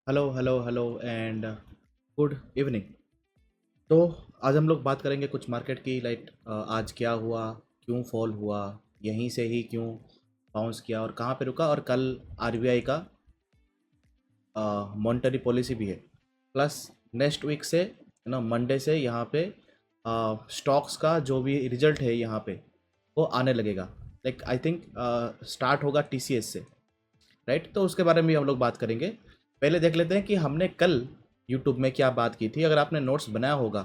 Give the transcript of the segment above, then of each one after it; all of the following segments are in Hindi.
Hello hello hello and good evening. तो आज हम लोग बात करेंगे कुछ मार्केट की, लाइक आज क्या हुआ, क्यों फॉल हुआ, यहीं से ही क्यों बाउंस किया और कहाँ पे रुका, और कल आरबीआई का मॉनेटरी पॉलिसी भी है। प्लस नेक्स्ट वीक से मंडे से यहाँ पे स्टॉक्स का जो भी रिजल्ट है यहाँ पे वो आने लगेगा। लाइक आई थिंक स्टार्ट होगा टीसीएस से, राइट। तो उसके बारे में भी हम लोग बात करेंगे। पहले देख लेते हैं कि हमने कल यूट्यूब में क्या बात की थी। अगर आपने नोट्स बनाया होगा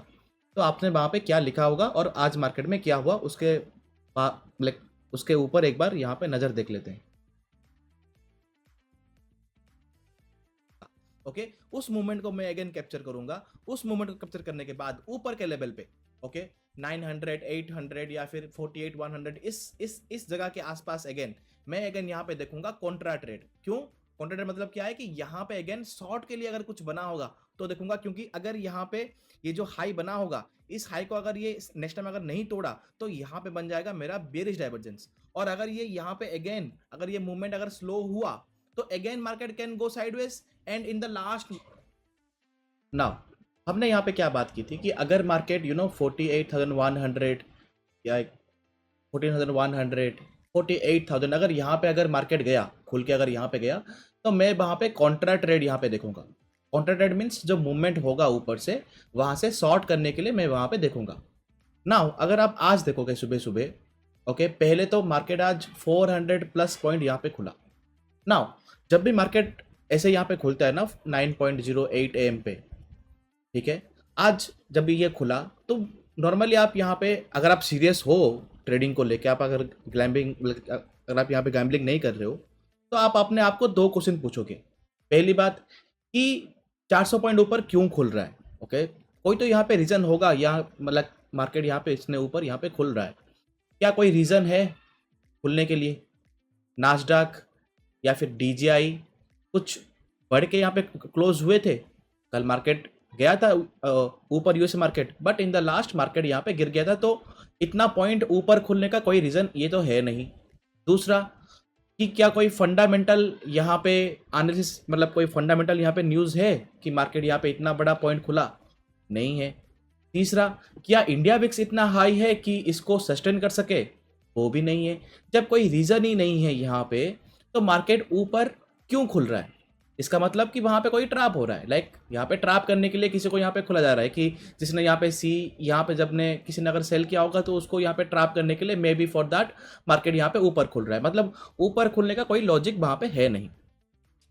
तो आपने वहाँ पे क्या लिखा होगा और आज मार्केट में क्या हुआ, उसके लाइक उसके ऊपर एक बार यहाँ पे नज़र देख लेते हैं। ओके, उस मोमेंट को मैं अगेन कैप्चर करूंगा। उस मोमेंट को कैप्चर करने के बाद ऊपर के लेवल पे, ओके, 900 800 या फिर 48 100, इस जगह के आसपास अगेन मैं अगेन यहाँ पे देखूंगा कॉन्ट्रा ट्रेड। क्यों कॉन्ट्रा ट्रेड? मतलब क्या है कि यहाँ पे अगेन शॉर्ट के लिए अगर कुछ बना होगा तो देखूंगा, क्योंकि अगर यहाँ पे ये जो हाई बना होगा, इस हाई को अगर ये नेक्स्ट टाइम अगर नहीं तोड़ा तो यहाँ पे बन जाएगा मेरा बेरिश डाइवर्जेंस। और अगर ये यहाँ पे अगेन अगर ये मूवमेंट अगर स्लो हुआ तो again market can go sideways. And in the last now हमने यहाँ पे क्या बात की थी कि अगर मार्केट 48,100 या 14,100 48,000, अगर यहाँ पे अगर मार्केट गया खुल के, अगर यहाँ पे गया तो मैं वहाँ पे कॉन्ट्रा ट्रेड यहाँ पे देखूंगा। कॉन्ट्रा ट्रेड मीन्स जो मूवमेंट होगा ऊपर से वहाँ से शॉर्ट करने के लिए मैं वहाँ पे देखूंगा। नाउ अगर आप आज देखोगे सुबह सुबह, ओके, पहले तो मार्केट आज 400 प्लस पॉइंट यहाँ पे खुला। नाउ जब भी मार्केट ऐसे यहाँ पे खुलता है ना 9.08 एम पे, ठीक है, आज जब भी ये खुला तो नॉर्मली आप यहाँ पे अगर आप सीरियस हो ट्रेडिंग को लेके, आप अगर अगर आप यहाँ पे गैम्बलिंग नहीं कर रहे हो तो आप अपने आप को दो क्वेश्चन पूछोगे। पहली बात कि 400 पॉइंट ऊपर क्यों खुल रहा है, ओके, कोई तो यहाँ पे रीजन होगा, यहाँ मतलब मार्केट यहाँ पे इतने ऊपर यहाँ पे खुल रहा है, क्या कोई रीजन है खुलने के लिए? नास्डाक या फिर डीजीआई कुछ बढ़ के यहाँ पे क्लोज हुए थे। कल मार्केट गया था ऊपर US market, but in the last market यहाँ पे गिर गया था। तो इतना पॉइंट ऊपर खुलने का कोई रीजन ये तो है नहीं। दूसरा कि क्या कोई फंडामेंटल यहाँ पे एनालिसिस, मतलब कोई फंडामेंटल यहाँ पे न्यूज़ है कि मार्केट यहाँ पे इतना बड़ा पॉइंट खुला? नहीं है। तीसरा, क्या इंडिया विक्स इतना हाई है कि इसको सस्टेन कर सके? वो भी नहीं है। जब कोई रीज़न ही नहीं है यहाँ पे तो मार्केट ऊपर क्यों खुल रहा है? इसका मतलब कि वहाँ पे कोई ट्रैप हो रहा है। लाइक यहाँ पे ट्रैप करने के लिए किसी को यहाँ पे खुला जा रहा है कि जिसने यहाँ पे यहाँ पे जब ने किसी ने अगर सेल किया होगा तो उसको यहाँ पे ट्रैप करने के लिए may be for that market यहाँ पे ऊपर खुल रहा है। मतलब ऊपर खुलने का कोई लॉजिक वहाँ पे है नहीं।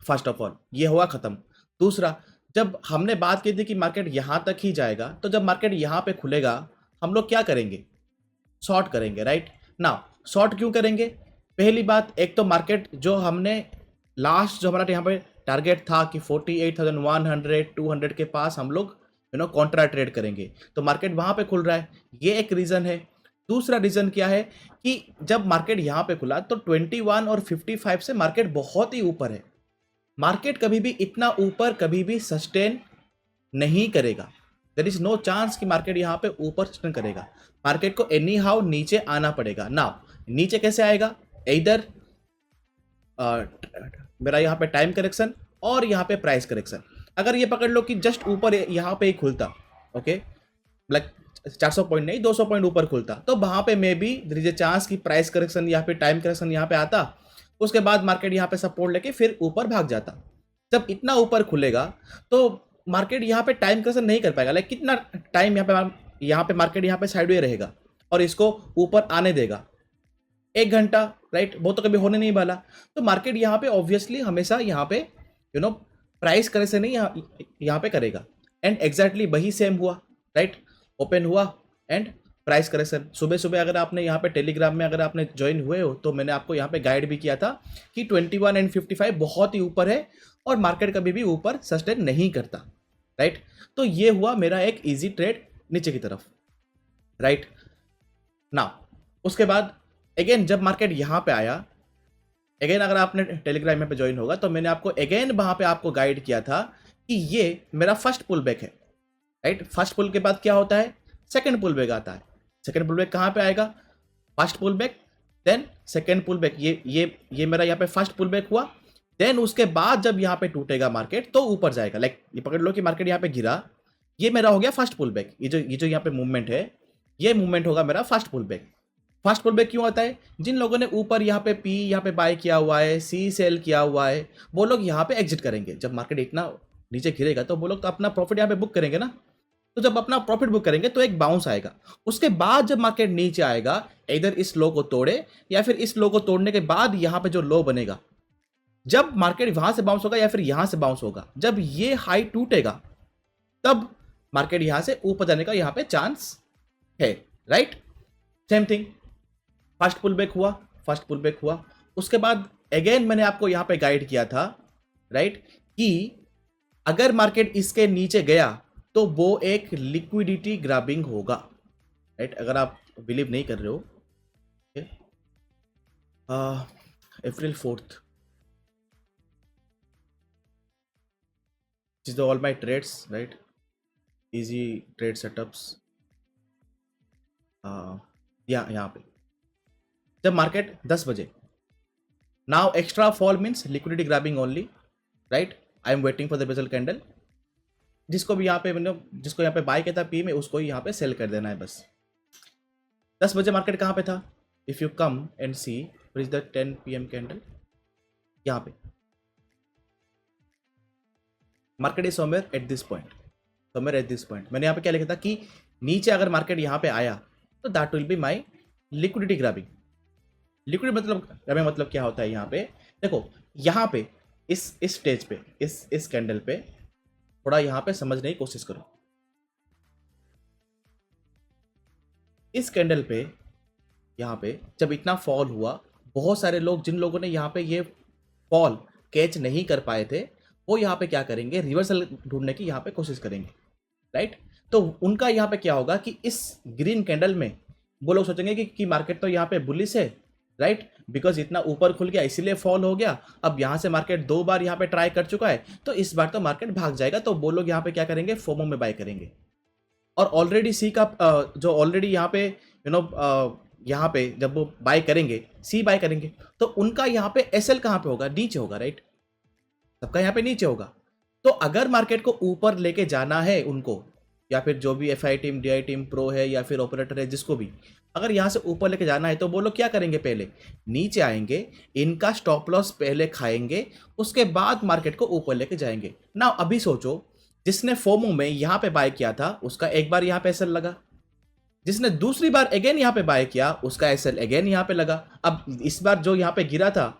फर्स्ट ऑफ ऑल ये हुआ खत्म। दूसरा, जब हमने बात की थी कि मार्केट यहाँ तक ही जाएगा तो जब मार्केट यहाँ पे खुलेगा हम लोग क्या करेंगे? शॉर्ट करेंगे, राइट। नाउ शॉर्ट क्यों करेंगे? पहली बात, एक तो मार्केट जो हमने लास्ट जो हमारा यहाँ पे टारगेट था कि 48,100 200 के पास हम लोग कॉन्ट्रा ट्रेड करेंगे, तो मार्केट वहाँ पे खुल रहा है, ये एक रीज़न है। दूसरा रीज़न क्या है कि जब मार्केट यहाँ पे खुला तो 21 और 55 से मार्केट बहुत ही ऊपर है। मार्केट कभी भी इतना ऊपर कभी भी सस्टेन नहीं करेगा। देर इज नो चांस कि मार्केट यहाँ पे ऊपर सस्टेन करेगा। मार्केट को एनी हाउ नीचे आना पड़ेगा। नाउ नीचे कैसे आएगा? इधर मेरा यहाँ पे टाइम करेक्शन और यहाँ पे प्राइस करेक्शन। अगर ये पकड़ लो कि जस्ट ऊपर यहाँ पे ही खुलता, ओके, लाइक 400 पॉइंट नहीं 200 पॉइंट ऊपर खुलता, तो वहां पे may be there is a chance कि प्राइस करेक्शन यहाँ पे टाइम करेक्शन यहाँ पे आता, उसके बाद मार्केट यहाँ पे सपोर्ट लेके फिर ऊपर भाग जाता। जब इतना ऊपर खुलेगा तो मार्केट यहाँ पे टाइम करेक्शन नहीं कर पाएगा। लाइक कितना टाइम यहाँ पे मार्केट यहाँ पे साइडवे रहेगा और इसको ऊपर आने देगा? 1 घंटा, राइट। वो तो कभी होने नहीं वाला। तो मार्केट यहाँ पे ऑब्वियसली हमेशा यहाँ पे प्राइस करेक्शन नहीं यहाँ पे करेगा। एंड एग्जैक्टली वही सेम हुआ, राइट। ओपन हुआ एंड प्राइस करेक्शन। सुबह सुबह अगर आपने यहाँ पे टेलीग्राम में अगर आपने ज्वाइन हुए हो तो मैंने आपको यहाँ पे गाइड भी किया था कि 21 एंड 55 बहुत ही ऊपर है और मार्केट कभी भी ऊपर सस्टेन नहीं करता, राइट। तो ये हुआ मेरा एक इजी ट्रेड नीचे की तरफ, राइट। ना उसके बाद अगेन जब मार्केट यहाँ पे आया, अगेन अगर आपने टेलीग्राम में पे ज्वाइन होगा तो मैंने आपको अगेन वहाँ पे आपको गाइड किया था कि ये मेरा फर्स्ट पुल बैक है, राइट। फर्स्ट पुल के बाद क्या होता है? सेकंड पुल बैक आता है। सेकंड पुल बैक कहाँ पे आएगा? First pull back then second pull back. ये मेरा यहाँ पे फर्स्ट पुल बैक हुआ, देन उसके बाद जब यहाँ पे टूटेगा मार्केट तो ऊपर जाएगा। लाइक ये पकड़ लो कि मार्केट यहाँ पे गिरा, ये मेरा हो गया फर्स्ट पुल बैक। ये जो यहाँ पे मूवमेंट है, ये मूवमेंट होगा मेरा first pull back. First pull back क्यों आता है? जिन लोगों ने ऊपर यहाँ पे पी यहाँ पे बाय किया हुआ है, सी सेल किया हुआ है, वो लोग यहाँ पे एग्जिट करेंगे। जब मार्केट इतना नीचे गिरेगा तो वो लोग तो अपना प्रॉफिट यहाँ पे बुक करेंगे ना। तो जब अपना प्रॉफिट बुक करेंगे तो एक बाउंस आएगा। उसके बाद जब मार्केट नीचे आएगा, इधर इस लो को तोड़े या फिर इस लो को तोड़ने के बाद यहाँ पे जो लो बनेगा, जब मार्केट वहां से बाउंस होगा या फिर यहां से बाउंस होगा, जब ये हाई टूटेगा तब मार्केट यहां से ऊपर जाने का यहां पे चांस है, right. Same thing, first pull back हुआ, फर्स्ट पुल बैक हुआ, उसके बाद अगेन मैंने आपको यहां पे गाइड किया था, राइट, कि अगर मार्केट इसके नीचे गया तो वो एक लिक्विडिटी ग्रैबिंग होगा, राइट। अगर आप बिलीव नहीं कर रहे हो, अप्रैल 4th is all my trades, right, easy trade setups, यहाँ पे जब मार्केट 10 बजे, now extra fall means liquidity grabbing only, right. I am waiting for the bezel candle. जिसको भी यहाँ पे मैंने जिसको यहाँ पे बाय किया था पी में, उसको ही यहाँ पे सेल कर देना है बस। 10 बजे मार्केट कहाँ पे था? If you come and see what is the 10 PM candle, यहाँ पे market is somewhere at this point, somewhere at this point. मैंने यहाँ पे क्या लिखा था कि नीचे अगर मार्केट यहाँ पे आया तो that will be my liquidity grabbing. Liquid मतलब क्या होता है? यहाँ पे देखो, यहाँ पे इस स्टेज पे, इस कैंडल पे थोड़ा यहाँ पे समझने की कोशिश करो। इस कैंडल पे यहाँ पे जब इतना फॉल हुआ, बहुत सारे लोग, जिन लोगों ने यहाँ पे ये फॉल कैच नहीं कर पाए थे, वो यहाँ पे क्या करेंगे? रिवर्सल ढूंढने की यहाँ पे कोशिश करेंगे, राइट। तो उनका यहाँ पे क्या होगा कि इस ग्रीन कैंडल में वो लोग सोचेंगे कि मार्केट तो यहाँ पे बुलिश है, राइट, बिकॉज इतना ऊपर खुल गया इसीलिए फॉल हो गया। अब यहाँ से मार्केट 2 बार यहाँ पे ट्राई कर चुका है तो इस बार तो मार्केट भाग जाएगा। तो वो लोग यहाँ पे क्या करेंगे? फोमो में बाय करेंगे। और ऑलरेडी सी का जो ऑलरेडी यहाँ पे यहाँ पे जब वो बाय करेंगे, सी बाय करेंगे, तो उनका यहाँ पे एसएल कहाँ पे होगा? नीचे होगा, राइट। सबका यहाँ पे नीचे होगा। तो अगर मार्केट को ऊपर लेके जाना है उनको, या फिर जो भी FI team, DI team, pro है या फिर ऑपरेटर है, जिसको भी अगर यहाँ से ऊपर लेके जाना है, तो वो लोग क्या करेंगे? पहले नीचे आएंगे, इनका स्टॉप लॉस पहले खाएंगे, उसके बाद मार्केट को ऊपर लेके जाएंगे ना। अभी सोचो, जिसने फोमो में यहाँ पे बाय किया था उसका एक बार यहाँ पे एसएल लगा, जिसने दूसरी बार अगेन यहाँ पे बाय किया उसका एसएल अगेन यहाँ पे लगा। अब इस बार जो यहाँ पे गिरा था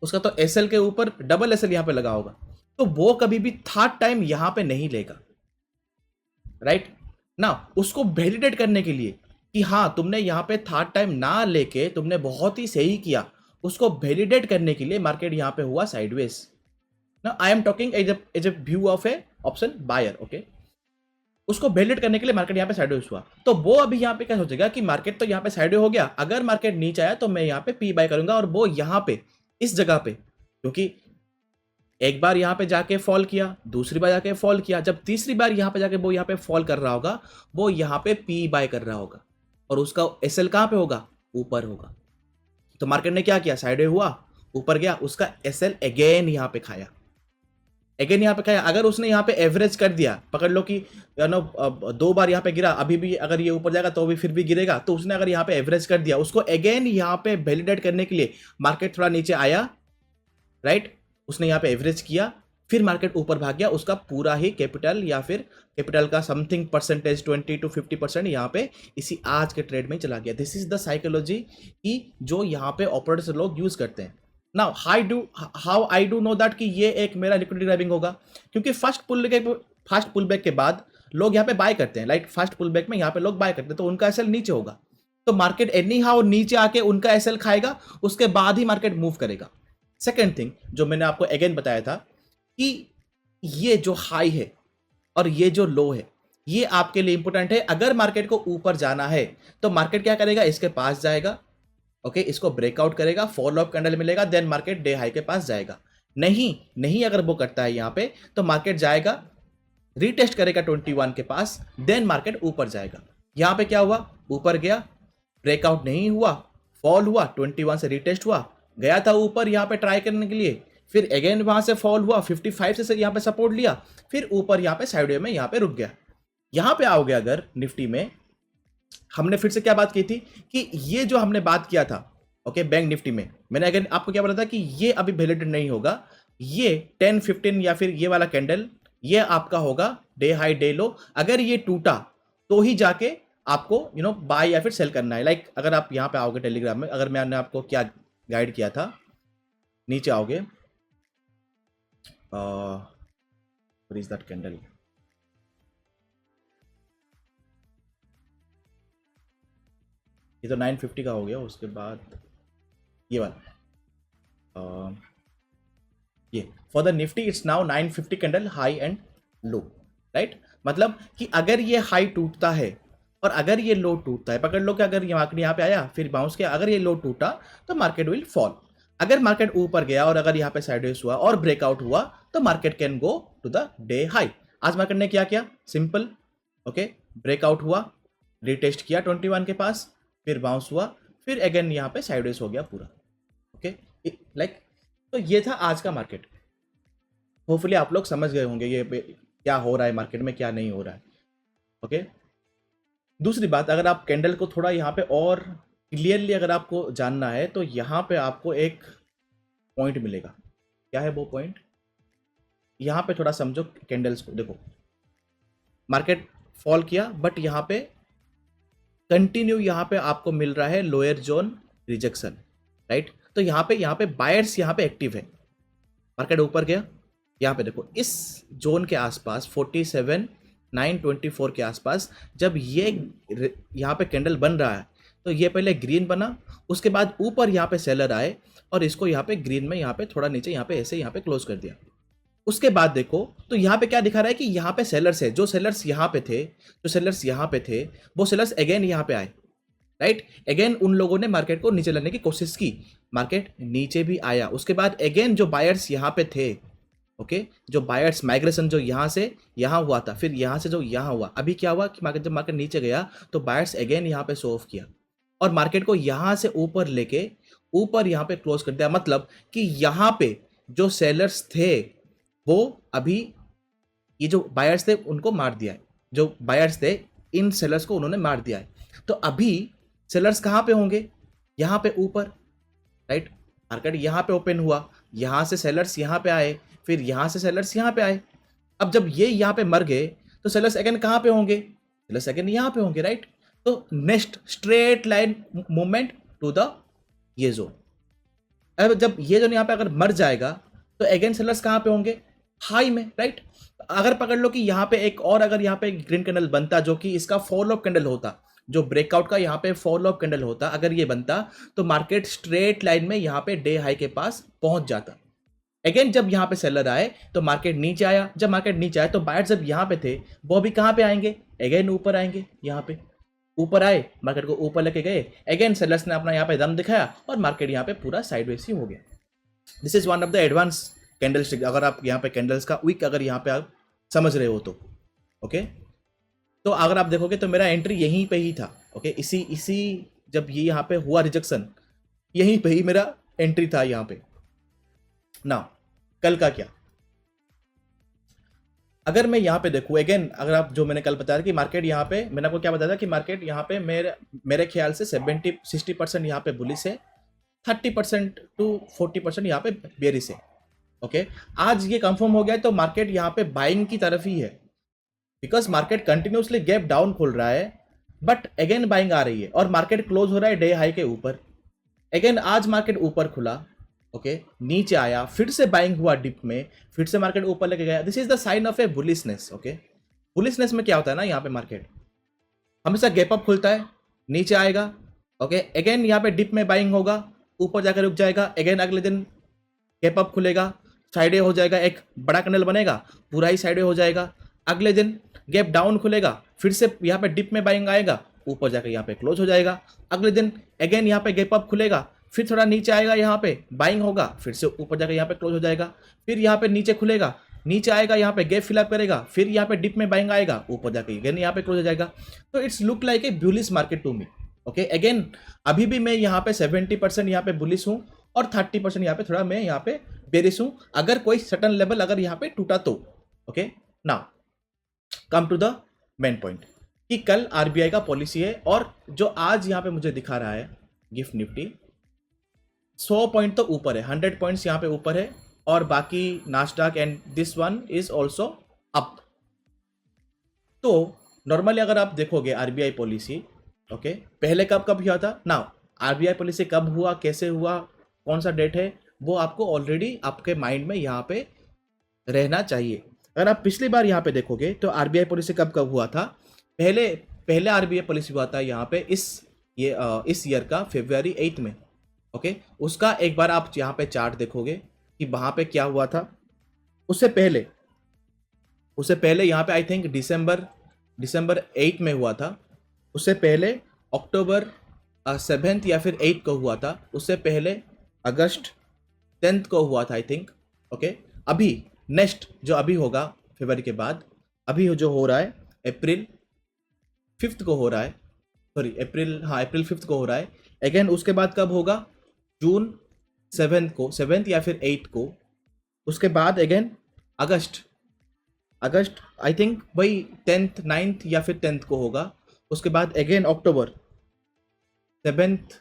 उसका तो एसएल के ऊपर डबल एसएल यहाँ पे लगा होगा, तो वो कभी भी थर्ड टाइम यहाँ पे नहीं लेगा, राइट ना। उसको वैलिडेट करने के लिए कि हाँ तुमने यहाँ पे थर्ड टाइम ना लेके तुमने बहुत ही सही किया, उसको वैलिडेट करने के लिए मार्केट यहाँ पे हुआ साइडवेज ना। I am talking as a view of a option buyer, okay. उसको वैलिडेट करने के लिए मार्केट यहाँ पे साइडवेज हुआ, तो वो अभी यहाँ पे क्या सोचेगा कि मार्केट तो यहाँ पे साइडवेज हो गया, अगर मार्केट नीचे आया तो मैं यहाँ पे पी बाय करूंगा। और वो यहाँ पे इस जगह पे, क्योंकि एक बार यहाँ पे जाके फॉल किया, दूसरी बार जाके फॉल किया, जब तीसरी बार यहाँ पे जाके वो यहाँ पे फॉल कर रहा होगा, वो यहाँ पे पी बाय कर रहा होगा और उसका एसएल कहाँ पे होगा? ऊपर होगा। तो मार्केट ने क्या किया? साइडवे हुआ, ऊपर गया, उसका एसएल अगेन यहाँ पे खाया, अगेन यहाँ पे खाया। अगर उसने यहाँ पे एवरेज कर दिया, पकड़ लो कि 2 बार यहाँ पे गिरा, अभी भी अगर ये ऊपर जाएगा तो भी फिर भी गिरेगा, तो उसने अगर यहाँ पे एवरेज कर दिया, उसको अगेन यहाँ पे वैलिडेट करने के लिए मार्केट थोड़ा नीचे आया, राइट, उसने यहाँ पे एवरेज किया, फिर मार्केट ऊपर भाग गया, उसका पूरा ही कैपिटल या फिर कैपिटल का समथिंग परसेंटेज 20 to 50% यहाँ पे इसी आज के ट्रेड में चला गया। दिस इज द साइकोलॉजी की जो यहाँ पे ऑपरेटर्स लोग यूज करते हैं। Now how I do know that कि ये एक मेरा लिक्विडिटी ग्रैबिंग होगा? क्योंकि फर्स्ट पुल बैक के बाद लोग यहाँ पे बाय करते हैं, लाइक फर्स्ट पुल बैक में यहाँ पे लोग बाय करते हैं, तो उनका एसएल नीचे होगा, तो मार्केट एनी हाउ नीचे आके उनका एसएल खाएगा, उसके बाद ही मार्केट मूव करेगा। सेकेंड थिंग जो मैंने आपको अगेन बताया था कि ये जो हाई है और ये जो लो है, ये आपके लिए इंपॉर्टेंट है। अगर मार्केट को ऊपर जाना है तो मार्केट क्या करेगा? इसके पास जाएगा, ओके, इसको ब्रेकआउट करेगा, फॉल ऑफ कैंडल मिलेगा, देन मार्केट डे हाई के पास जाएगा। नहीं अगर वो करता है यहाँ पे, तो मार्केट जाएगा, रीटेस्ट करेगा 21 के पास, देन मार्केट ऊपर जाएगा। यहाँ पे क्या हुआ? ऊपर गया, ब्रेकआउट नहीं हुआ, फॉल हुआ, 21 से रीटेस्ट हुआ, गया था ऊपर यहाँ पे ट्राई करने के लिए, फिर अगेन वहां से फॉल हुआ 55 से यहाँ पे सपोर्ट लिया, फिर ऊपर यहाँ पे साइडवे में यहाँ पे रुक गया। यहाँ पे आओगे अगर निफ्टी में, हमने फिर से क्या बात की थी कि ये जो हमने बात किया था ओके बैंक निफ्टी में, मैंने अगर आपको क्या बोला था कि ये अभी वैलिडेट नहीं होगा, ये 10-15 या फिर ये वाला कैंडल ये आपका होगा डे हाई डे लो, अगर ये टूटा तो ही जाके आपको बाय या फिर सेल करना है। लाइक अगर आप यहाँ पे आओगे टेलीग्राम में, अगर मैंने आपको क्या गाइड किया था, नीचे आओगे व्हेयर इज दैट कैंडल, ये तो 950 का हो गया, उसके बाद ये वाला ये for the Nifty it's now 950 candle high and low, right. मतलब कि अगर ये हाई टूटता है और अगर ये लो टूटता है, पकड़ लो कि अगर ये मार्केट यहाँ पे आया फिर बाउंस किया, अगर ये लो टूटा तो मार्केट विल फॉल। अगर मार्केट ऊपर गया और अगर यहाँ पे साइडवेज हुआ और ब्रेकआउट हुआ तो market can go to the day high. आज मार्केट ने क्या किया, सिंपल ओके, ब्रेकआउट हुआ, रिटेस्ट किया 21 के पास, फिर बाउंस हुआ, फिर अगेन यहाँ पे साइडवेज हो गया पूरा ओके लाइक। तो ये था आज का मार्केट। होपफुली आप लोग समझ गए होंगे ये क्या हो रहा है मार्केट में, क्या नहीं हो रहा है ओके। दूसरी बात, अगर आप कैंडल को थोड़ा यहाँ पे और क्लियरली अगर आपको जानना है तो यहाँ पे आपको एक पॉइंट मिलेगा। क्या है वो पॉइंट, यहाँ पे थोड़ा समझो कैंडल्स को। देखो मार्केट फॉल किया बट यहाँ पे कंटिन्यू यहाँ पे आपको मिल रहा है लोअर जोन रिजेक्शन, राइट। तो यहाँ पे बायर्स यहाँ पे एक्टिव है। मार्केट ऊपर गया, यहाँ पे देखो इस जोन के आसपास 47,924 के आसपास जब ये यहाँ पे कैंडल बन रहा है तो ये पहले ग्रीन बना, उसके बाद ऊपर यहाँ पे सेलर आए और इसको यहाँ पे ग्रीन में यहाँ पे थोड़ा नीचे यहाँ पे ऐसे यहाँ पे क्लोज कर दिया। उसके बाद देखो तो यहाँ पे क्या दिखा रहा है कि यहाँ पे सेलर्स है, जो सेलर्स यहाँ पे थे, वो सेलर्स अगेन यहाँ पे आए, राइट। अगेन उन लोगों ने मार्केट को नीचे लाने की कोशिश की, मार्केट नीचे भी आया। उसके बाद अगेन जो बायर्स यहाँ पे थे ओके, जो बायर्स माइग्रेशन जो यहाँ से यहाँ हुआ था, फिर यहाँ से जो यहाँ हुआ, अभी क्या हुआ कि जब मार्केट नीचे गया तो बायर्स अगेन यहाँ पे शो ऑफ किया और मार्केट को यहाँ से ऊपर लेके ऊपर यहाँ पे क्लोज कर दिया। मतलब कि यहाँ पे जो सेलर्स थे वो अभी ये जो बायर्स थे उनको मार दिया है, जो बायर्स थे इन सेलर्स को उन्होंने मार दिया है। तो अभी सेलर्स कहाँ पे होंगे, यहाँ पे ऊपर, राइट। मार्केट यहाँ पे ओपन हुआ, यहाँ से सेलर्स यहाँ पे आए, फिर यहाँ से सेलर्स यहाँ पे आए। अब जब ये यहाँ पे मर गए तो सेलर्स अगेन कहाँ पे होंगे, सेलर्स अगेन यहाँ पे होंगे, राइट। तो next straight line movement to the ये जोन। अब जब ये जोन यहाँ पे अगर मर जाएगा तो अगेन सेलर्स कहाँ पे होंगे, हाई में, राइट। अगर पकड़ लो कि यहाँ पे एक और अगर यहाँ पे ग्रीन कैंडल बनता जो कि इसका फॉलो अप कैंडल होता, जो ब्रेकआउट का यहाँ पे फॉलो अप कैंडल होता, अगर ये बनता तो मार्केट स्ट्रेट लाइन में यहाँ पे डे हाई के पास पहुंच जाता। अगेन जब यहाँ पे सेलर आए तो मार्केट नीचे आया, जब मार्केट नीचे आया तो बायर्स जब यहाँ पे थे वो अभी कहाँ पे आएंगे, अगेन ऊपर आएंगे। यहाँ पे ऊपर आए, मार्केट को ऊपर लेके गए, अगेन सेलर्स ने अपना यहाँ पे दम दिखाया और मार्केट यहाँ पे पूरा साइडवेज ही हो गया। This is one of the advance candle stick. अगर आप यहाँ पे कैंडल्स का विक अगर यहाँ पे आप समझ रहे हो तो ओके। तो अगर आप देखोगे तो मेरा एंट्री यहीं पे ही था ओके, इसी जब ये यहाँ पे हुआ रिजेक्शन यहीं पे ही मेरा एंट्री था यहाँ पे ना। कल का क्या, अगर मैं यहाँ पे देखूँ अगेन, अगर आप जो मैंने कल बताया कि मार्केट यहाँ पे, मैंने आपको क्या बताया था कि मार्केट यहाँ पे मेरे ख्याल से 60% यहाँ पे बुलिश है, 30% to 40% यहाँ पे बेरिश है ओके। आज ये कंफर्म हो गया तो मार्केट यहाँ पे बाइंग की तरफ ही है, because market continuously gap down खुल रहा है बट अगेन बाइंग आ रही है और मार्केट क्लोज हो रहा है डे हाई के ऊपर। अगेन आज मार्केट ऊपर खुला ओके, नीचे आया, फिर से बाइंग हुआ डिप में, फिर से मार्केट ऊपर लेके गया। This is the sign of a bullishness okay. Bullishness में क्या होता है ना, यहाँ पे मार्केट हमेशा गैप अप खुलता है, नीचे आएगा ओके, अगेन यहाँ पे डिप में बाइंग होगा, ऊपर जाकर रुक जाएगा, अगेन अगले दिन गैप अप खुलेगा, साइडवे हो जाएगा, एक बड़ा कैंडल बनेगा, पूरा ही साइडवे हो जाएगा, अगले दिन गैप डाउन खुलेगा, फिर से यहाँ पे डिप में बाइंग आएगा, ऊपर जाकर यहाँ पे क्लोज हो जाएगा, अगले दिन अगेन यहाँ पे गैप अप खुलेगा, फिर थोड़ा नीचे आएगा, यहाँ पे बाइंग होगा, फिर से ऊपर जाकर यहाँ पे क्लोज हो जाएगा, फिर यहाँ पे नीचे खुलेगा, नीचे आएगा, यहाँ पे गैप फिलअप करेगा, फिर यहाँ पे डिप में बाइंग आएगा, ऊपर जाकर अगेन यहाँ पे क्लोज हो जाएगा। तो it's look like a bullish market to me okay. Again अभी भी मैं यहाँ पे 70% यहाँ पे बुलिश हूँ और 30% यहाँ पे थोड़ा मैं यहाँ पे बेरिश हूं अगर कोई सटन लेवल अगर यहाँ पे टूटा तो। Okay, now come to the main point कि कल आरबीआई का पॉलिसी है और जो आज यहाँ पे मुझे दिखा रहा है गिफ्ट निफ्टी 100 पॉइंट तो ऊपर है, 100 पॉइंट्स यहाँ पे ऊपर है और बाकी नास्डाक and this one is also up. तो नॉर्मली अगर आप देखोगे आरबीआई पॉलिसी, ओके, पहले कब कब हुआ था ना, आरबीआई पॉलिसी कब हुआ, कैसे हुआ, कौन सा डेट है, वो आपको ऑलरेडी आपके माइंड में यहाँ पे रहना चाहिए। अगर आप पिछली बार यहाँ पे देखोगे तो आरबीआई पॉलिसी कब कब हुआ था, पहले आरबीआई पॉलिसी हुआ था यहाँ पे इस ईयर का February 8 में। ओके, उसका एक बार आप यहाँ पे चार्ट देखोगे कि वहाँ पे क्या हुआ था। उससे पहले यहाँ पे आई थिंक दिसंबर 8 में हुआ था। उससे पहले अक्टूबर 7 या फिर 8 को हुआ था। उससे पहले अगस्त 10 को हुआ था आई थिंक। ओके, अभी नेक्स्ट जो अभी होगा फरवरी के बाद, अभी जो हो रहा है अप्रैल 5 को हो रहा है, सॉरी अप्रैल 5 को हो रहा है। अगेन उसके बाद कब होगा, जून 7 या फिर 8 को। उसके बाद अगेन अगस्त आई थिंक वही 10th 9th या फिर 10th को होगा। उसके बाद अगेन अक्टूबर 7th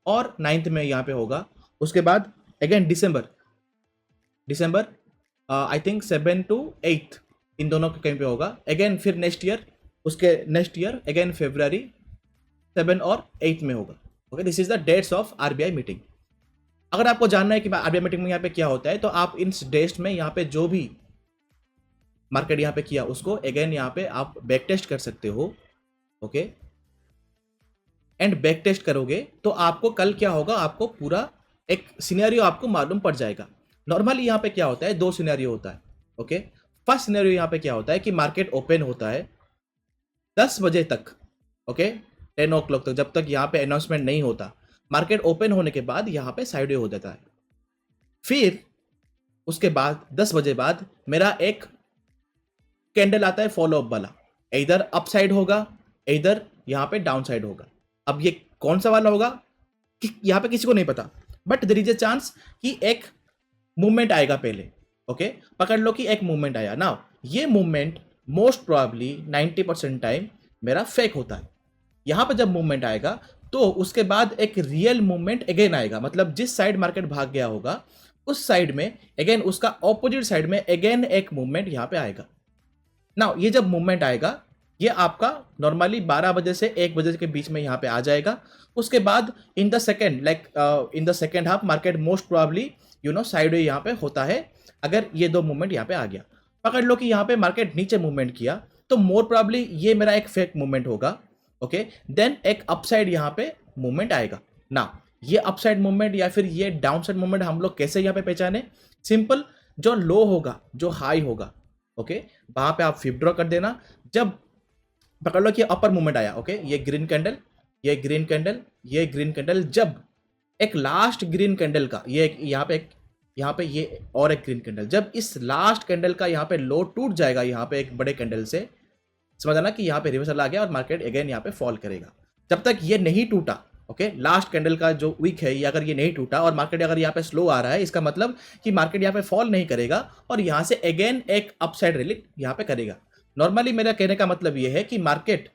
और 9th में यहाँ पे होगा। उसके बाद again December I think 7 to 8 इन दोनों के कहीं पे होगा। अगेन फिर नेक्स्ट ईयर अगेन February 7 और 8 में होगा। Okay, this is the dates of RBI meeting. अगर आपको जानना है कि आरबीआई मीटिंग में यहाँ पे क्या होता है तो आप इन डेट्स में यहाँ पे जो भी मार्केट यहाँ पे किया उसको अगेन यहाँ पे आप बैक टेस्ट कर सकते हो। ओके, एंड बैक टेस्ट करोगे तो आपको कल क्या होगा, आपको पूरा एक सिनेरियो आपको मालूम पड़ जाएगा। नॉर्मली यहाँ पे क्या होता है, 2 सिनेरियो होता है। ओके, फर्स्ट सिनेरियो यहाँ पे क्या होता है कि मार्केट ओपन होता है 10 बजे तक। ओके, 10 o'clock तक, जब तक यहाँ पे अनाउंसमेंट नहीं होता। मार्केट ओपन होने के बाद यहाँ पे साइडवे हो जाता है। फिर उसके बाद 10 बजे बाद मेरा एक कैंडल आता है फॉलो अप वाला, इधर अप साइड होगा, इधर यहाँ पे डाउन साइड होगा। अब ये कौन सा वाला होगा कि यहाँ पे किसी को नहीं पता, but there is a chance कि एक मूवमेंट आएगा पहले। ओके, पकड़ लो कि एक मूवमेंट आया ना, ये मूवमेंट मोस्ट प्रोबेबली 90% टाइम मेरा फेक होता है। यहाँ पे जब मूवमेंट आएगा तो उसके बाद एक रियल मूवमेंट अगेन आएगा, मतलब जिस साइड मार्केट भाग गया होगा उस साइड में अगेन उसका ऑपोजिट साइड में अगेन एक मूवमेंट यहाँ पे आएगा। ना ये जब मूवमेंट आएगा ये आपका नॉर्मली 12 बजे से 1 बजे के बीच में यहाँ पे आ जाएगा। उसके बाद in the second half market most probably side यहाँ पे होता है। अगर ये 2 मूवमेंट यहाँ पे आ गया, पकड़ लो कि यहाँ पे मार्केट नीचे मूवमेंट किया तो मोर प्रोबेबली ये मेरा एक फेक मूवमेंट होगा। ओके, देन एक अपसाइड यहाँ पे मूवमेंट आएगा ना। ये अपसाइड मूवमेंट या फिर ये डाउनसाइड मूवमेंट हम लोग कैसे यहाँ पे पहचाने, सिंपल, जो लो होगा जो हाई होगा, ओके, वहां पे आप फ्लिप ड्रॉ कर देना। जब पकड़ लो कि अपर मूवमेंट आया, ओके, ये ग्रीन कैंडल, ये ग्रीन कैंडल, ये ग्रीन कैंडल, जब एक लास्ट ग्रीन कैंडल का ये यहाँ पे ये और एक ग्रीन कैंडल, जब इस लास्ट कैंडल का यहाँ पे लो टूट जाएगा यहाँ पे एक बड़े कैंडल से, समझ आना कि यहाँ पे रिवर्सल आ गया और मार्केट अगेन यहाँ पे फॉल करेगा। जब तक ये नहीं टूटा, ओके, लास्ट कैंडल का जो वीक है ये अगर ये नहीं टूटा और मार्केट अगर यहाँ पे स्लो आ रहा है, इसका मतलब कि मार्केट यहाँ पे फॉल नहीं करेगा और यहाँ से अगेन एक अपसाइड रैली यहाँ पे करेगा। नॉर्मली मेरा कहने का मतलब ये है कि मार्केट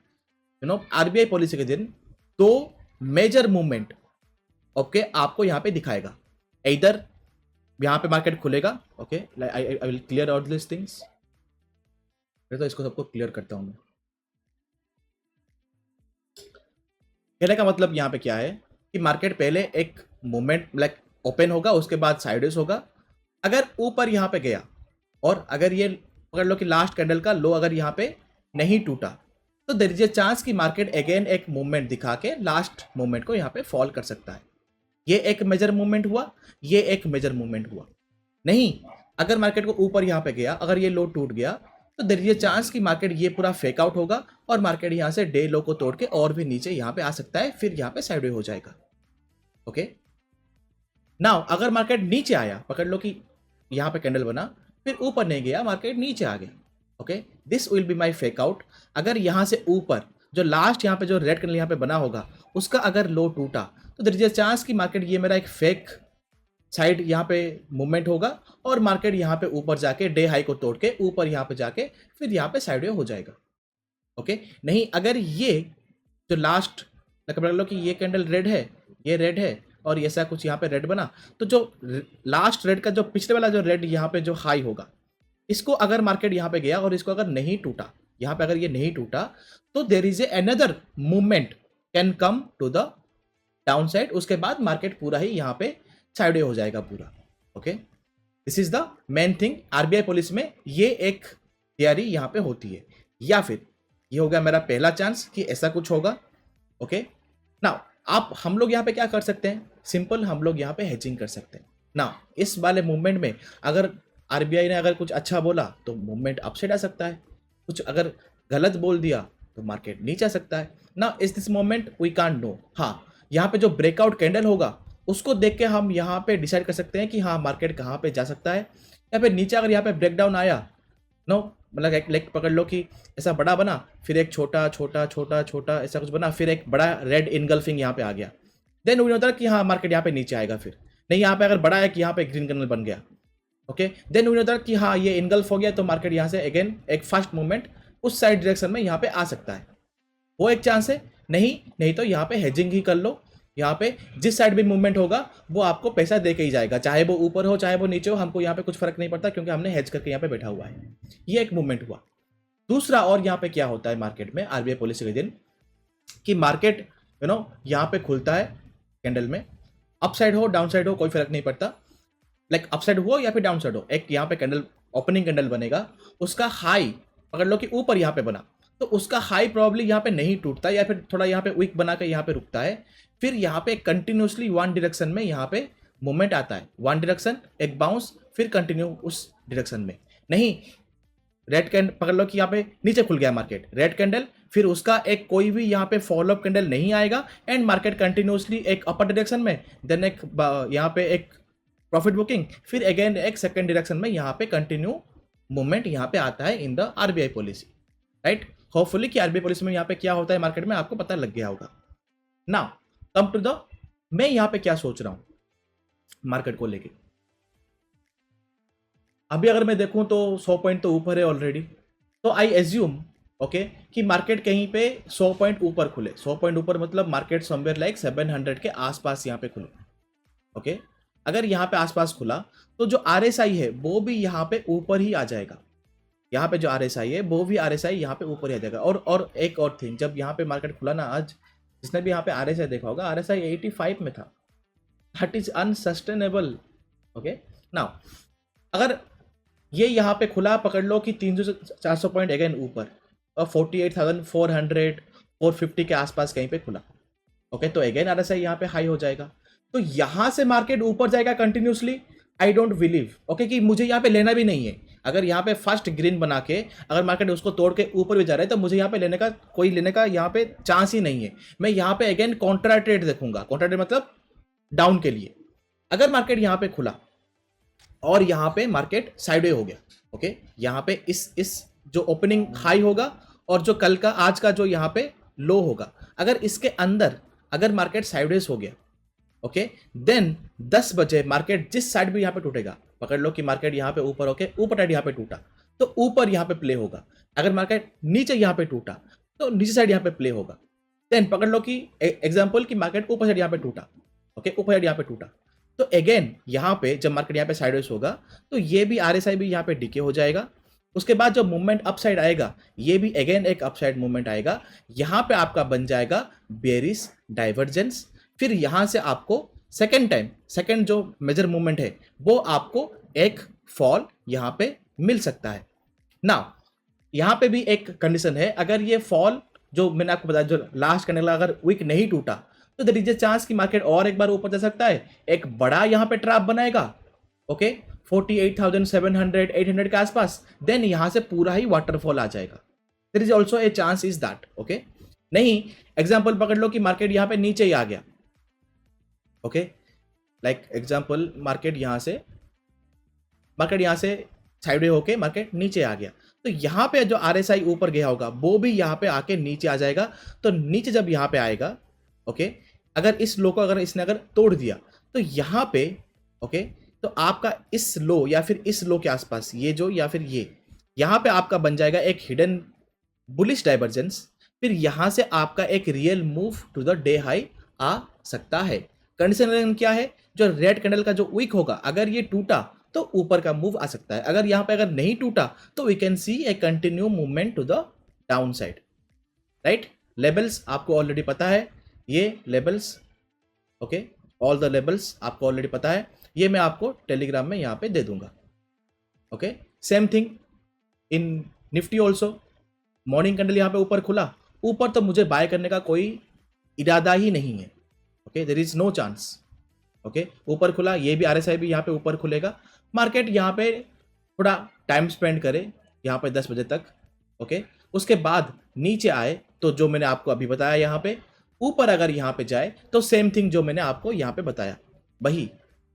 आरबीआई पॉलिसी के दिन 2 मेजर मूवमेंट, ओके, आपको यहाँ पे दिखाएगा। इधर यहाँ पे मार्केट खुलेगा, okay, I will clear out this things. तो इसको सबको क्लियर करता हूं मैं। कहने का मतलब यहाँ पे क्या है कि मार्केट पहले एक मूवमेंट लाइक ओपन होगा, उसके बाद साइडवेज होगा। अगर ऊपर यहाँ पे गया और अगर ये पकड़ लो कि लास्ट कैंडल का लो अगर यहाँ पे नहीं टूटा तो देयर इज अ चांस कि मार्केट अगेन एक मूवमेंट दिखा के लास्ट मूवमेंट को यहाँ पे फॉल कर सकता है। ये एक मेजर मूवमेंट हुआ, ये एक मेजर मूवमेंट हुआ। नहीं, अगर मार्केट को ऊपर यहाँ पे गया, अगर ये लो टूट गया तो देयर इज अ चांस कि मार्केट ये पूरा फेक आउट होगा और मार्केट यहाँ से डे लो को तोड़ के और भी नीचे यहाँ पे आ सकता है, फिर यहाँ पे साइडवे हो जाएगा। ओके, नाउ अगर मार्केट नीचे आया, पकड़ लो कि यहाँ पे कैंडल बना, फिर ऊपर नहीं गया, मार्केट नीचे आ गया, okay, this will be my fake out. अगर यहाँ से ऊपर जो लास्ट यहाँ पे जो रेड कैंडल यहाँ पे बना होगा उसका अगर लो टूटा तो देयर इज अ चांस कि मार्केट ये मेरा एक फेक साइड यहाँ पे मूवमेंट होगा और मार्केट यहाँ पे ऊपर जाके डे हाई को तोड़ के ऊपर यहाँ पे जाके फिर यहाँ पे साइडवे हो जाएगा। ओके, नहीं अगर ये जो लास्ट पकड़ लो कि ये कैंडल रेड है, ये रेड है और ऐसा कुछ यहाँ पे रेड बना, तो जो लास्ट रेड का जो पिछले वाला जो रेड यहाँ पे जो हाई होगा, इसको अगर मार्केट यहाँ पे गया और इसको अगर नहीं टूटा, यहाँ पे अगर ये नहीं टूटा, तो there is a another movement can come to the down side. उसके बाद मार्केट पूरा ही यहाँ पे साइडवे हो जाएगा पूरा। Okay, this is the main thing. RBI policy में ये एक तैयारी यहाँ पे होती है। या फिर ये हो गया मेरा पहला चांस कि ऐसा कुछ होगा। ओके, नाउ आप हम लोग यहाँ पे क्या कर सकते हैं, सिंपल हम लोग यहाँ पे हेजिंग कर सकते हैं। नाउ इस वाले मूवमेंट में अगर आरबीआई ने अगर कुछ अच्छा बोला तो मूवमेंट अपसाइड आ सकता है, कुछ अगर गलत बोल दिया तो मार्केट नीचे आ सकता है। Now is this moment we can't know. हाँ, यहाँ पे जो ब्रेकआउट कैंडल होगा उसको देख के हम यहाँ पे डिसाइड कर सकते हैं कि हाँ मार्केट कहाँ पे जा सकता है। या फिर नीचे अगर यहाँ पे ब्रेकडाउन आया, नो मतलब एक लेग पकड़ लो कि ऐसा बड़ा बना, फिर एक छोटा छोटा छोटा छोटा ऐसा कुछ बना, फिर एक बड़ा रेड इनगल्फिंग यहाँ पे आ गया, देन वी होता है कि हाँ मार्केट यहाँ पे नीचे आएगा। फिर नहीं, यहाँ पे अगर बड़ा है कि यहाँ पे ग्रीन कैंडल बन गया, ओके, देन वी होता है कि हाँ ये इनगल्फ हो गया, तो मार्केट यहाँ से अगेन एक फास्ट मूवमेंट उस साइड डायरेक्शन में यहाँ पे आ सकता है। वो एक चांस है। नहीं तो यहाँ पे हेजिंग ही कर लो। यहाँ पे जिस साइड भी मूवमेंट होगा वो आपको पैसा दे के ही जाएगा, चाहे वो ऊपर हो चाहे वो नीचे हो, हमको यहाँ पे कुछ फर्क नहीं पड़ता क्योंकि हमने हेज करके यहाँ पे बैठा हुआ है। ये एक मूवमेंट हुआ। दूसरा, और यहाँ पे क्या होता है मार्केट में आरबीआई पॉलिसी के दिन, कि मार्केट यहाँ पे खुलता है कैंडल में, अप साइड हो डाउन साइड हो कोई फर्क नहीं पड़ता, लाइक अप साइड हो या फिर डाउन साइड हो, एक यहाँ पे कैंडल ओपनिंग कैंडल बनेगा, उसका हाई पकड़ लो कि ऊपर यहाँ पे बना, तो उसका हाई प्रॉब्ली यहाँ पे नहीं टूटता या फिर थोड़ा यहाँ पे वीक बना के यहाँ पे रुकता है। फिर यहाँ पे कंटिन्यूसली वन डायरेक्शन में यहाँ पे मूवमेंट आता है, वन डायरेक्शन एक बाउंस, फिर कंटिन्यू उस डायरेक्शन में। नहीं, रेड कैंडल पकड़ लो कि यहाँ पे नीचे खुल गया मार्केट, रेड कैंडल, फिर उसका एक कोई भी यहाँ पे फॉलो अप कैंडल नहीं आएगा एंड मार्केट कंटिन्यूसली एक अपर डायरेक्शन में, देन एक यहाँ पे एक प्रॉफिट बुकिंग, फिर अगेन एक सेकंड डायरेक्शन में यहाँ पे कंटिन्यू मूवमेंट यहाँ पे आता है in the RBI policy, right. Hopefully कि आरबीआई पॉलिसी में यहाँ पे क्या होता है मार्केट में आपको पता लग गया होगा। नाउ कम टू द, मैं यहाँ पे क्या सोच रहा हूं मार्केट को लेके। अभी अगर मैं देखूं तो 100 पॉइंट तो ऊपर है ऑलरेडी, तो आई एज्यूम ओके कि मार्केट कहीं पे 100 पॉइंट ऊपर खुले। 100 पॉइंट ऊपर मतलब मार्केट समवेयर लाइक 700 के आसपास यहाँ पे खुले। ओके, अगर यहाँ पे आसपास खुला तो जो आरएसआई है वो भी यहाँ पे ऊपर ही आ जाएगा। यहाँ पे जो आरएसआई है वो भी आरएसआई यहाँ पे ऊपर ही आ जाएगा। और एक और थिंग, जब यहाँ पे मार्केट खुला ना आज, जिसने भी यहाँ पे आरएसआई देखा होगा, आरएसआई 85 में था। That is unsustainable. Okay, now अगर ये यहाँ पे खुला पकड़ लो कि 300 से 400 पॉइंट अगेन ऊपर और 48,400 450 के आसपास कहीं पे खुला, ओके, तो अगेन आरएसआई यहाँ पे हाई हो जाएगा। तो यहाँ से मार्केट ऊपर जाएगा continuously, I don't believe okay कि मुझे यहाँ पे लेना भी नहीं है। अगर यहाँ पे फर्स्ट ग्रीन बना के अगर मार्केट उसको तोड़ के ऊपर भी जा रहा है तो मुझे यहाँ पे लेने का यहाँ पे चांस ही नहीं है। मैं यहाँ पे अगेन कॉन्ट्रा ट्रेड देखूंगा। कॉन्ट्रा ट्रेड मतलब डाउन के लिए। अगर मार्केट यहाँ पे खुला और यहाँ पे मार्केट साइडवे हो गया, ओके, यहाँ पे इस जो ओपनिंग हाई होगा और जो कल का आज का जो यहाँ पे लो होगा, अगर इसके अंदर अगर मार्केट साइडवेज हो गया, ओके, देन 10 बजे मार्केट जिस साइड भी यहाँ पे टूटेगा, पकड़ लो कि मार्केट यहाँ पे ऊपर होके ऊपर साइड यहाँ पे टूटा तो ऊपर यहाँ पे प्ले होगा। अगर मार्केट नीचे यहाँ पे टूटा तो नीचे साइड यहाँ पे प्ले होगा। देन पकड़ लो कि एग्जांपल कि मार्केट ऊपर साइड यहाँ पे टूटा, ओके, ऊपर साइड यहाँ पे टूटा, तो अगेन यहाँ पे जब मार्केट यहाँ पे साइडवेज होगा तो ये भी आरएसआई भी यहाँ पे डीके हो जाएगा। उसके बाद जब मूवमेंट अपसाइड आएगा ये भी अगेन एक अपसाइड मूवमेंट आएगा। यहाँ पे आपका बन जाएगा बेरिश डाइवर्जेंस। फिर यहाँ से आपको सेकेंड जो मेजर मूवमेंट है वो आपको एक फॉल यहाँ पे मिल सकता है। नाउ यहाँ पे भी एक कंडीशन है, अगर ये फॉल जो मैंने आपको बताया जो लास्ट कैंडल अगर वीक नहीं टूटा तो देयर इज अ चांस कि मार्केट और एक बार ऊपर जा सकता है, एक बड़ा यहाँ पे ट्रैप बनाएगा, ओके, 48,700 800 के आसपास, देन यहाँ से पूरा ही वाटरफॉल आ जाएगा। There is also a chance is that, okay. नहीं, एग्जाम्पल पकड़ लो कि मार्केट यहाँ पे नीचे ही आ गया, ओके, लाइक एग्जाम्पल मार्केट यहाँ से साइडवे होके मार्केट नीचे आ गया, तो यहाँ पे जो आरएसआई ऊपर गया होगा वो भी यहाँ पे आके नीचे आ जाएगा। तो नीचे जब यहाँ पे आएगा, ओके, अगर इस लो को अगर इसने अगर तोड़ दिया तो यहाँ पे ओके, तो आपका इस लो या फिर इस लो के आसपास ये जो या फिर ये यहाँ पे आपका बन जाएगा एक हिडन बुलिश डाइवर्जेंस, फिर यहां से आपका एक real move to the day high आ सकता है। कंडीशन क्या है, जो रेड कैंडल का जो वीक होगा अगर ये टूटा तो ऊपर का मूव आ सकता है, अगर यहाँ पे अगर नहीं टूटा तो we can see a continue movement to the down side, right. Levels आपको ऑलरेडी पता है, ये levels, okay, all the levels आपको ऑलरेडी पता है, ये मैं आपको टेलीग्राम में यहाँ पे दे दूंगा। Okay, same thing in Nifty also, morning candle यहाँ पे ऊपर खुला, ऊपर तो मुझे बाय करने का कोई इरादा ही नहीं है। Okay, there is no chance. Okay, ऊपर खुला, ये भी आरएसआई भी यहाँ पे ऊपर खुलेगा, मार्केट यहाँ पे थोड़ा टाइम स्पेंड करे यहाँ पे 10 बजे तक। ओके, उसके बाद नीचे आए तो जो मैंने आपको अभी बताया यहाँ पे, ऊपर अगर यहाँ पे जाए तो सेम थिंग जो मैंने आपको यहाँ पे बताया वही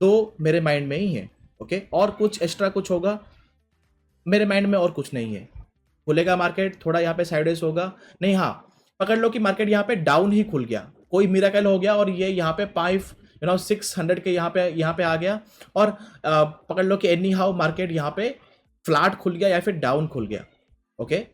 तो मेरे माइंड में ही है। ओके, और कुछ एक्स्ट्रा कुछ होगा मेरे माइंड में और कुछ नहीं है। खुलेगा मार्केट थोड़ा यहाँ पे साइडवेज होगा, नहीं, हाँ पकड़ लो कि मार्केट यहाँ पे डाउन ही खुल गया, कोई मिराकल हो गया और ये यहाँ पे 600 के यहाँ पे आ गया, और पकड़ लो कि एनी हाउ मार्केट यहाँ पे फ्लैट खुल गया या फिर डाउन खुल गया। ओके,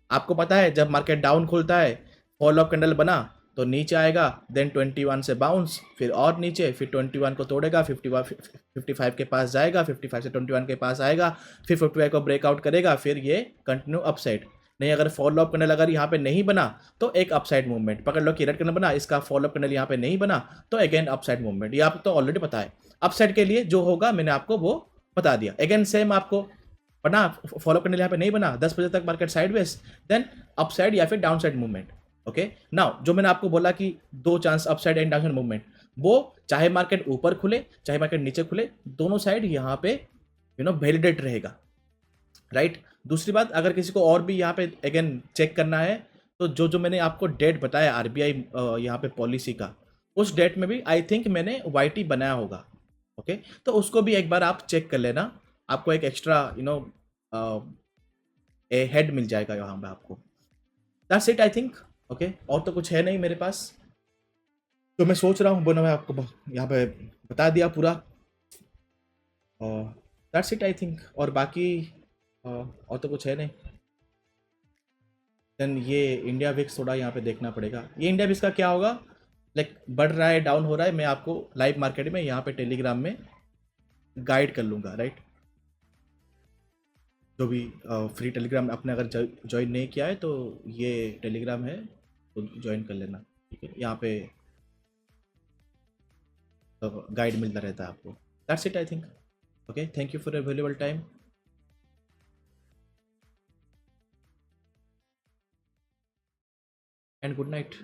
आपको पता है जब मार्केट डाउन खुलता है, फॉल ऑफ कैंडल बना तो नीचे आएगा, देन 21 से बाउंस, फिर और नीचे, फिर 21 को तोड़ेगा, 55 के पास जाएगा, 55 से 21 के पास आएगा, फिर 55 को ब्रेकआउट करेगा, फिर ये कंटिन्यू अपसाइड। नहीं, अगर फॉलो अप कैंडल अगर यहाँ पे नहीं बना तो एक अपसाइड मूवमेंट, पकड़ लो कि रेड कैंडल बना, इसका फॉलो अप कैंडल यहाँ पे नहीं बना तो अगेन अपसाइड मूवमेंट, ये आपको तो ऑलरेडी पता है। अपसाइड के लिए जो होगा मैंने आपको वो बता दिया। अगेन सेम आपको बना, फॉलो कैंडल यहाँ पे नहीं बना, 10 बजे तक मार्केट साइडवेज, देन अपसाइड या फिर down side movement. Okay, now जो मैंने आपको बोला कि दो chance upside and down movement, वो चाहे मार्केट ऊपर खुले चाहे मार्केट नीचे खुले, दोनों साइड यहाँ पे वैलिडेट रहेगा, राइट। दूसरी बात, अगर किसी को और भी यहाँ पे अगेन चेक करना है तो जो जो मैंने आपको डेट बताया आरबीआई यहाँ पे पॉलिसी का, उस डेट में भी आई थिंक मैंने वाईटी बनाया होगा। ओके, तो उसको भी एक बार आप चेक कर लेना, आपको एक एक्स्ट्रा ए हेड मिल जाएगा यहाँ पे आपको। That's it I think. Okay, और तो कुछ है नहीं मेरे पास, तो मैं सोच रहा हूँ बोना मैं आपको यहाँ पे बता दिया पूरा। दैट्स इट आई थिंक, और बाकी और तो कुछ है नहीं। देन ये इंडिया विक्स थोड़ा यहाँ पे देखना पड़ेगा, ये इंडिया विक्स का क्या होगा, लाइक बढ़ रहा है डाउन हो रहा है, मैं आपको लाइव मार्केट में यहाँ पे टेलीग्राम में गाइड कर लूँगा, राइट। जो भी फ्री टेलीग्राम आपने अगर ज्वाइन नहीं किया है तो ये टेलीग्राम है, तो ज्वाइन कर लेना, ठीक है। यहाँ पे तो गाइड मिलता रहता है आपको। That's it I think. Okay, thank you for your valuable time and good night.